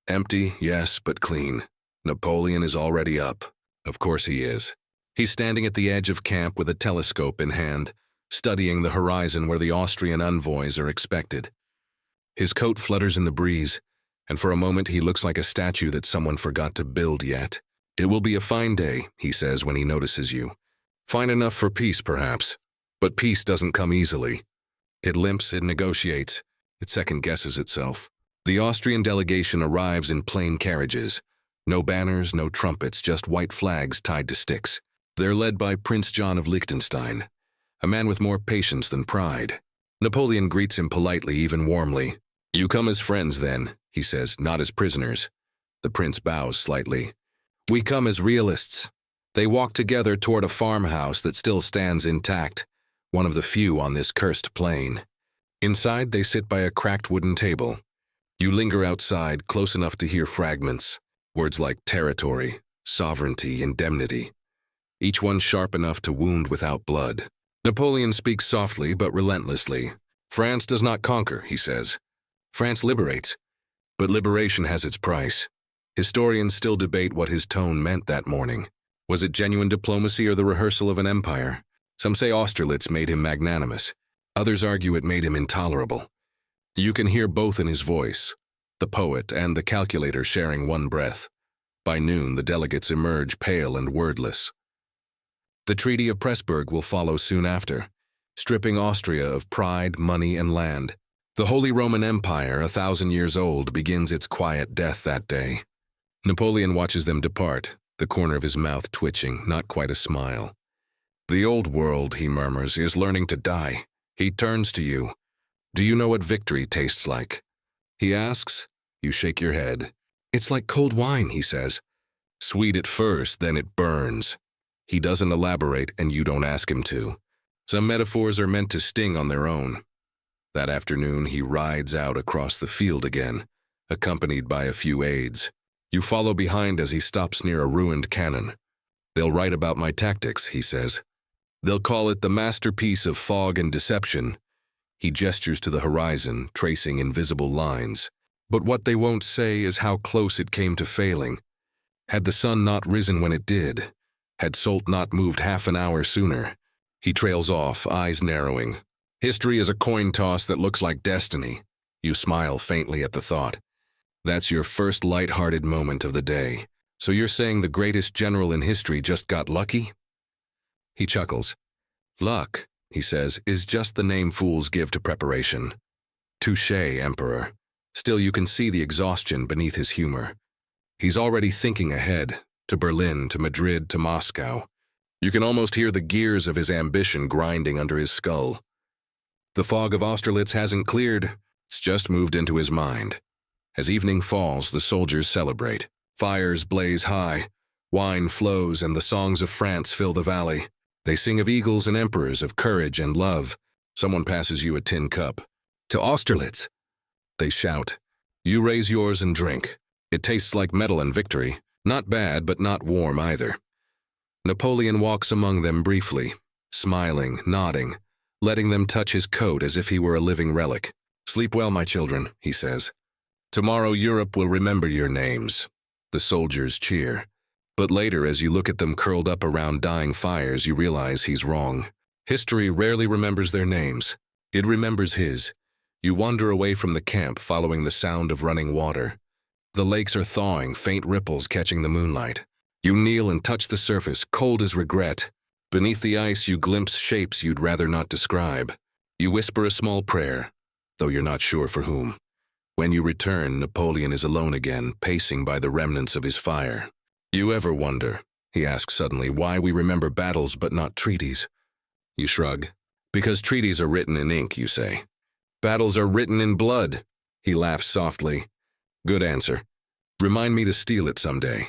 Empty, yes, but clean. Napoleon is already up. Of course he is. He's standing at the edge of camp with a telescope in hand, studying the horizon where the Austrian envoys are expected. His coat flutters in the breeze, and for a moment he looks like a statue that someone forgot to build yet. It will be a fine day, he says when he notices you. Fine enough for peace, perhaps. But peace doesn't come easily. It limps, it negotiates, it second-guesses itself. The Austrian delegation arrives in plain carriages. No banners, no trumpets, just white flags tied to sticks. They're led by Prince John of Liechtenstein, a man with more patience than pride. Napoleon greets him politely, even warmly. You come as friends, then, he says, not as prisoners. The prince bows slightly. We come as realists. They walk together toward a farmhouse that still stands intact, one of the few on this cursed plain. Inside, they sit by a cracked wooden table. You linger outside, close enough to hear fragments, words like territory, sovereignty, indemnity, each one sharp enough to wound without blood. Napoleon speaks softly but relentlessly. France does not conquer, he says. France liberates. But liberation has its price. Historians still debate what his tone meant that morning. Was it genuine diplomacy or the rehearsal of an empire? Some say Austerlitz made him magnanimous. Others argue it made him intolerable. You can hear both in his voice, the poet and the calculator sharing one breath. By noon, the delegates emerge pale and wordless. The Treaty of Pressburg will follow soon after, stripping Austria of pride, money, and land. The Holy Roman Empire, 1,000 years old, begins its quiet death that day. Napoleon watches them depart, the corner of his mouth twitching, not quite a smile. The old world, he murmurs, is learning to die. He turns to you. Do you know what victory tastes like? He asks. You shake your head. It's like cold wine, he says. Sweet at first, then it burns. He doesn't elaborate, and you don't ask him to. Some metaphors are meant to sting on their own. That afternoon, he rides out across the field again, accompanied by a few aides. You follow behind as he stops near a ruined cannon. They'll write about my tactics, he says. They'll call it the masterpiece of fog and deception. He gestures to the horizon, tracing invisible lines. But what they won't say is how close it came to failing. Had the sun not risen when it did? Had Soult not moved half an hour sooner? He trails off, eyes narrowing. History is a coin toss that looks like destiny. You smile faintly at the thought. That's your first light-hearted moment of the day. So you're saying the greatest general in history just got lucky? He chuckles. Luck? he says, is just the name fools give to preparation. Touché, Emperor. Still, you can see the exhaustion beneath his humor. He's already thinking ahead, to Berlin, to Madrid, to Moscow. You can almost hear the gears of his ambition grinding under his skull. The fog of Austerlitz hasn't cleared, it's just moved into his mind. As evening falls, the soldiers celebrate. Fires blaze high, wine flows, and the songs of France fill the valley. They sing of eagles and emperors, of courage and love. Someone passes you a tin cup. To Austerlitz, they shout. You raise yours and drink. It tastes like metal and victory. Not bad, but not warm either. Napoleon walks among them briefly, smiling, nodding, letting them touch his coat as if he were a living relic. Sleep well, my children, he says. Tomorrow Europe will remember your names. The soldiers cheer. But later, as you look at them curled up around dying fires, you realize he's wrong. History rarely remembers their names. It remembers his. You wander away from the camp, following the sound of running water. The lakes are thawing, faint ripples catching the moonlight. You kneel and touch the surface, cold as regret. Beneath the ice, you glimpse shapes you'd rather not describe. You whisper a small prayer, though you're not sure for whom. When you return, Napoleon is alone again, pacing by the remnants of his fire. You ever wonder, he asks suddenly, why we remember battles but not treaties? You shrug. Because treaties are written in ink, you say. Battles are written in blood. He laughs softly. Good answer. Remind me to steal it someday.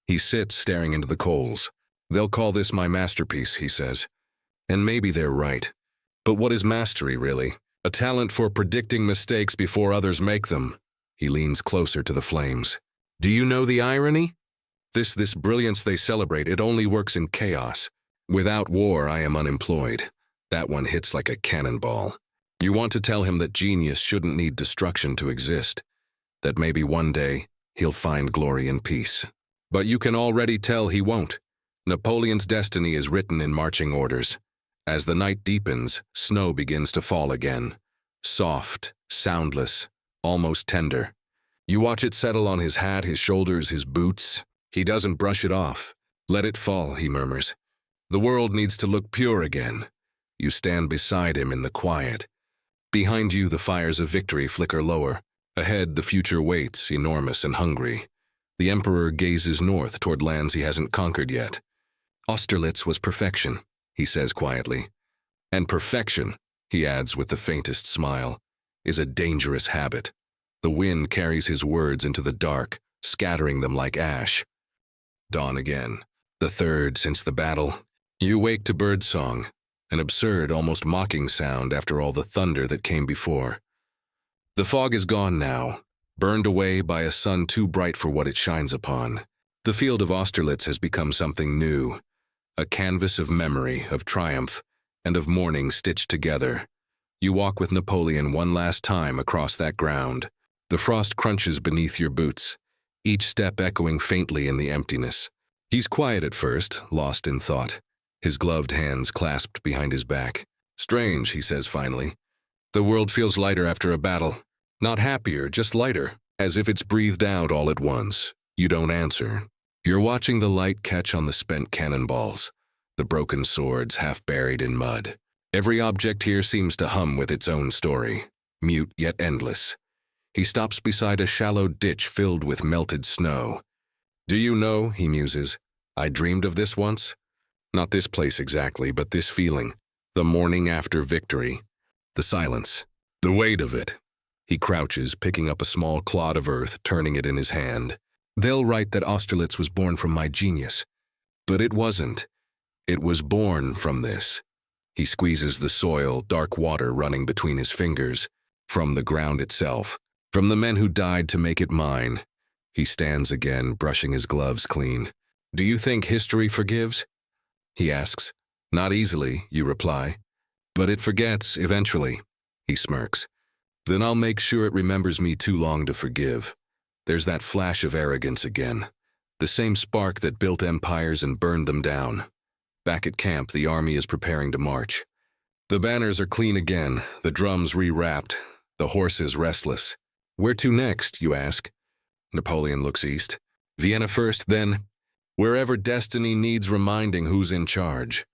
He sits, staring into the coals. They'll call this my masterpiece, he says. And maybe they're right. But what is mastery, really? A talent for predicting mistakes before others make them. He leans closer to the flames. Do you know the irony? This brilliance they celebrate, it only works in chaos. Without war, I am unemployed. That one hits like a cannonball. You want to tell him that genius shouldn't need destruction to exist, that maybe one day he'll find glory and peace. But you can already tell he won't. Napoleon's destiny is written in marching orders. As the night deepens, snow begins to fall again. Soft, soundless, almost tender. You watch it settle on his hat, his shoulders, his boots. He doesn't brush it off. Let it fall, he murmurs. The world needs to look pure again. You stand beside him in the quiet. Behind you, the fires of victory flicker lower. Ahead, the future waits, enormous and hungry. The Emperor gazes north toward lands he hasn't conquered yet. Austerlitz was perfection, he says quietly. And perfection, he adds with the faintest smile, is a dangerous habit. The wind carries his words into the dark, scattering them like ash. Dawn again, the third since the battle. You wake to birdsong, an absurd, almost mocking sound after all the thunder that came before. The fog is gone now, burned away by a sun too bright for what it shines upon. The field of Austerlitz has become something new, a canvas of memory, of triumph, and of mourning stitched together. You walk with Napoleon one last time across that ground. The frost crunches beneath your boots, each step echoing faintly in the emptiness. He's quiet at first, lost in thought, his gloved hands clasped behind his back. Strange, he says finally. The world feels lighter after a battle. Not happier, just lighter, as if it's breathed out all at once. You don't answer. You're watching the light catch on the spent cannonballs, the broken swords half buried in mud. Every object here seems to hum with its own story, mute yet endless. He stops beside a shallow ditch filled with melted snow. Do you know, he muses, I dreamed of this once? Not this place exactly, but this feeling, the morning after victory. The silence, the weight of it. He crouches, picking up a small clod of earth, turning it in his hand. They'll write that Austerlitz was born from my genius. But it wasn't. It was born from this. He squeezes the soil, dark water running between his fingers, from the ground itself, from the men who died to make it mine. He stands again, brushing his gloves clean. Do you think history forgives? He asks. Not easily, you reply. But it forgets, eventually. He smirks. Then I'll make sure it remembers me too long to forgive. There's that flash of arrogance again. The same spark that built empires and burned them down. Back at camp, the army is preparing to march. The banners are clean again, the drums re-wrapped, the horses restless. Where to next, you ask? Napoleon looks east. Vienna first, then? Wherever destiny needs reminding who's in charge.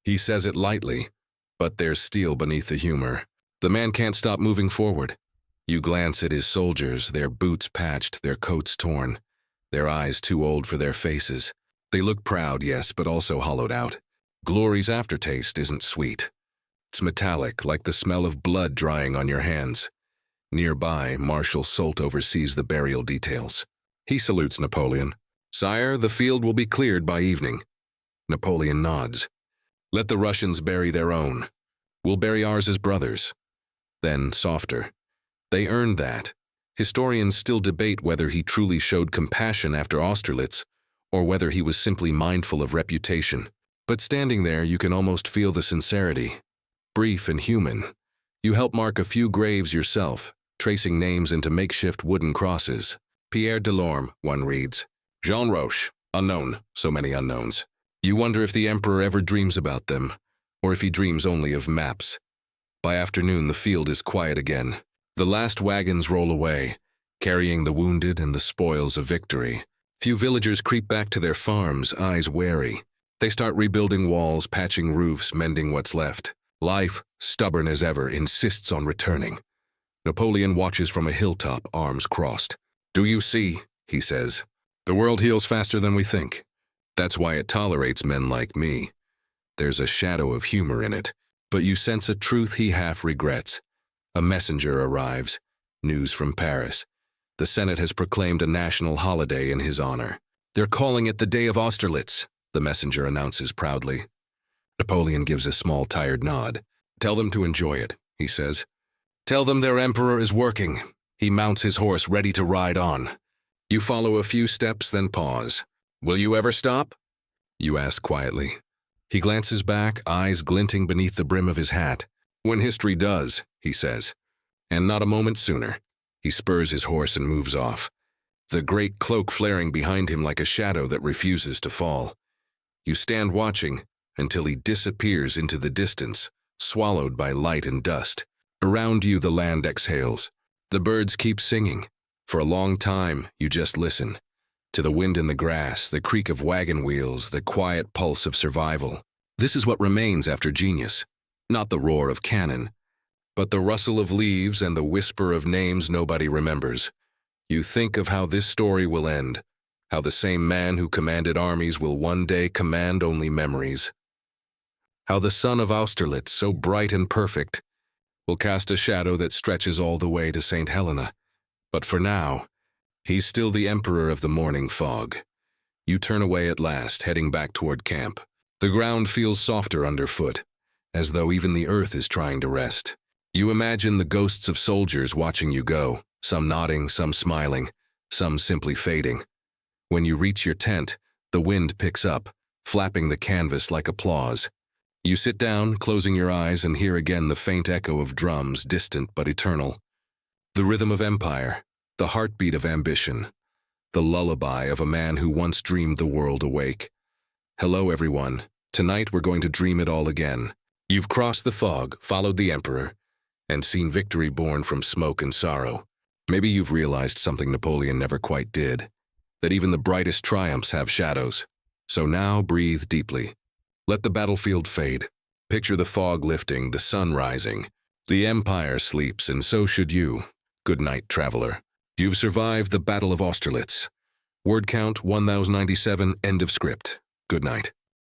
He says it lightly, But there's steel beneath the humor. The man can't stop moving forward. You glance at his soldiers, their boots patched, their coats torn, their eyes too old for their faces. They look proud, yes, but also hollowed out. Glory's aftertaste isn't sweet. It's metallic, like the smell of blood drying on your hands. Nearby, Marshal Soult oversees the burial details. He salutes Napoleon. "Sire, the field will be cleared by evening." Napoleon nods. "Let the Russians bury their own. We'll bury ours as brothers." Then, softer. "They earned that." Historians still debate whether he truly showed compassion after Austerlitz, or whether he was simply mindful of reputation. But standing there, you can almost feel the sincerity. Brief and human. You help mark a few graves yourself, tracing names into makeshift wooden crosses. Pierre Delorme, one reads. Jean Roche, unknown, so many unknowns. You wonder if the Emperor ever dreams about them, or if he dreams only of maps. By afternoon, the field is quiet again. The last wagons roll away, carrying the wounded and the spoils of victory. Few villagers creep back to their farms, eyes wary. They start rebuilding walls, patching roofs, mending what's left. Life, stubborn as ever, insists on returning. Napoleon watches from a hilltop, arms crossed. "Do you see?" he says. "The world heals faster than we think. That's why it tolerates men like me." There's a shadow of humor in it, but you sense a truth he half regrets. A messenger arrives. News from Paris. The Senate has proclaimed a national holiday in his honor. "They're calling it the Day of Austerlitz," the messenger announces proudly. Napoleon gives a small, tired nod. "Tell them to enjoy it," he says. "Tell them their emperor is working." He mounts his horse, ready to ride on. You follow a few steps, then pause. "Will you ever stop?" you ask quietly. He glances back, eyes glinting beneath the brim of his hat. "When history does," he says. And not a moment sooner. He spurs his horse and moves off, the great cloak flaring behind him like a shadow that refuses to fall. You stand watching until he disappears into the distance, swallowed by light and dust. Around you, the land exhales. The birds keep singing. For a long time, you just listen. To the wind in the grass, the creak of wagon wheels, the quiet pulse of survival. This is what remains after genius. Not the roar of cannon, but the rustle of leaves and the whisper of names nobody remembers. You think of how this story will end, how the same man who commanded armies will one day command only memories. How the sun of Austerlitz, so bright and perfect, will cast a shadow that stretches all the way to St. Helena. But for now, he's still the emperor of the morning fog. You turn away at last, heading back toward camp. The ground feels softer underfoot, as though even the earth is trying to rest. You imagine the ghosts of soldiers watching you go, some nodding, some smiling, some simply fading. When you reach your tent, the wind picks up, flapping the canvas like applause. You sit down, closing your eyes, and hear again the faint echo of drums, distant but eternal. The rhythm of empire, the heartbeat of ambition, the lullaby of a man who once dreamed the world awake. Hello, everyone. Tonight we're going to dream it all again. You've crossed the fog, followed the emperor, and seen victory born from smoke and sorrow. Maybe you've realized something Napoleon never quite did, that even the brightest triumphs have shadows. So now breathe deeply. Let the battlefield fade. Picture the fog lifting, the sun rising. The empire sleeps, and so should you. Good night, traveler. You've survived the Battle of Austerlitz. Word count 1097, end of script. Good night.